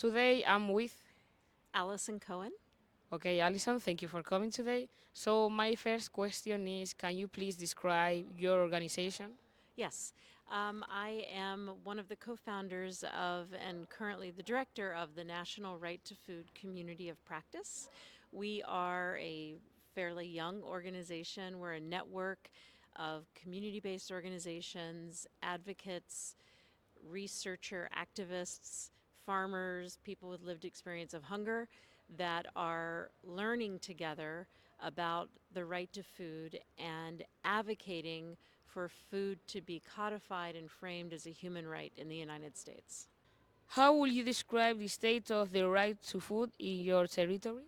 Today I'm with, Alison Cohen. okay, Alison, thank you for coming today. So my first question is, can you please describe your organization? Yes, I am one of the co founders of and currently the director of the National Right to Food Community of Practice. We are a fairly young organization. We're a network of community based organizations, advocates, researcher activists, farmers, people with lived experience of hunger that are learning together about the right to food and advocating for food to be codified and framed as a human right in the United States. How will you describe the state of the right to food in your territory?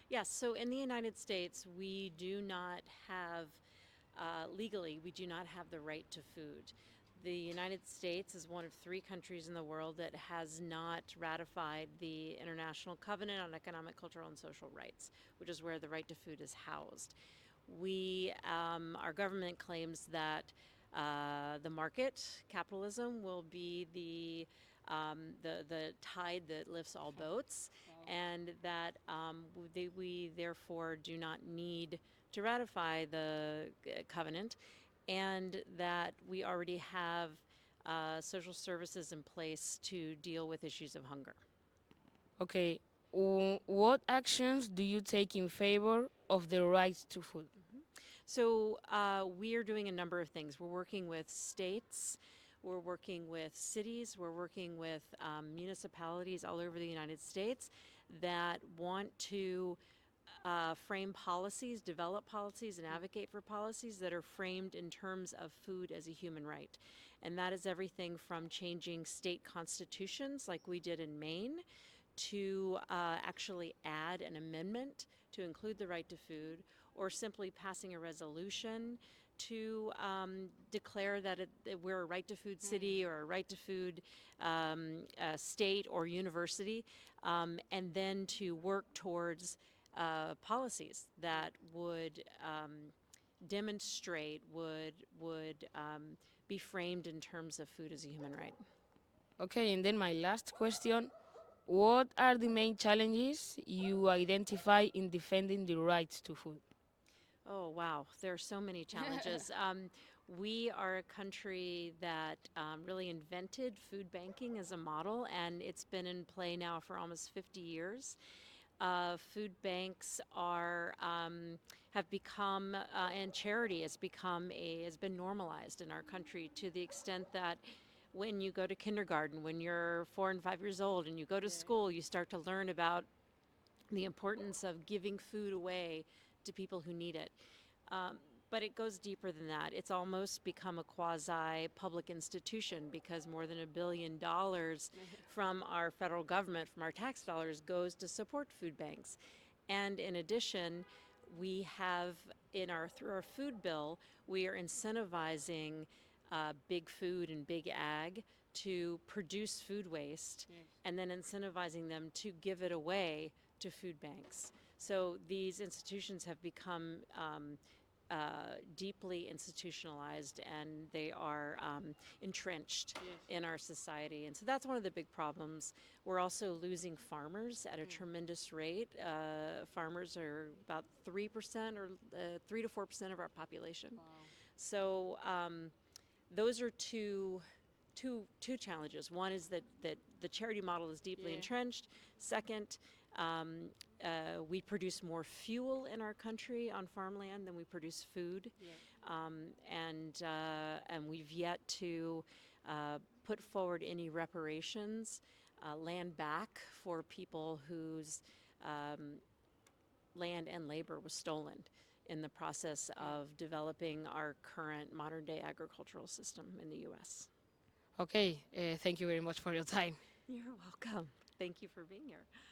Yes, so in the United States, we do not have, legally, we do not have the right to food. The United States is one of three countries in the world that has not ratified the International Covenant on Economic, Cultural, and Social Rights, which is where the right to food is housed. Our government claims that the market, capitalism, will be the tide that lifts all boats, and that we therefore do not need to ratify the covenant, and that we already have social services in place to deal with issues of hunger. Okay, what actions do you take in favor of the right to food? So we are doing a number of things. We're working with states, we're working with cities, we're working with municipalities all over the United States that want to frame policies, develop policies, and advocate for policies that are framed in terms of food as a human right. And that is everything from changing state constitutions, like we did in Maine, to actually add an amendment to include the right to food, or simply passing a resolution to declare that we're a right to food city or a right to food state or university, and then to work towards policies that would demonstrate, would be framed in terms of food as a human right. Okay, and then my last question, what are the main challenges you identify in defending the right to food? Oh, wow. There are so many challenges. We are a country that really invented food banking as a model, and it's been in play now for almost 50 years. Food banks have become, and charity has been normalized in our country to the extent that when you go to kindergarten, when you're 4 and 5 years old, and you go to school, you start to learn about the importance of giving food away to people who need it. Um, but it goes deeper than that. It's almost become a quasi public institution because more than $1 billion from our federal government, from our tax dollars, goes to support food banks. And in addition, we have through our food bill, we are incentivizing big food and big ag to produce food waste, and then incentivizing them to give it away to food banks. So these institutions have become deeply institutionalized, and they are entrenched in our society. And so that's one of the big problems. We're also losing farmers at a tremendous rate. Farmers are about 3% or 3 to 4% of our population. So those are two challenges. One is that the charity model is deeply entrenched. Second, we produce more fuel in our country on farmland than we produce food, and we've yet to put forward any reparations, land back for people whose land and labor was stolen in the process of developing our current modern day agricultural system in the U.S. Okay, thank you very much for your time. You're welcome. Thank you for being here.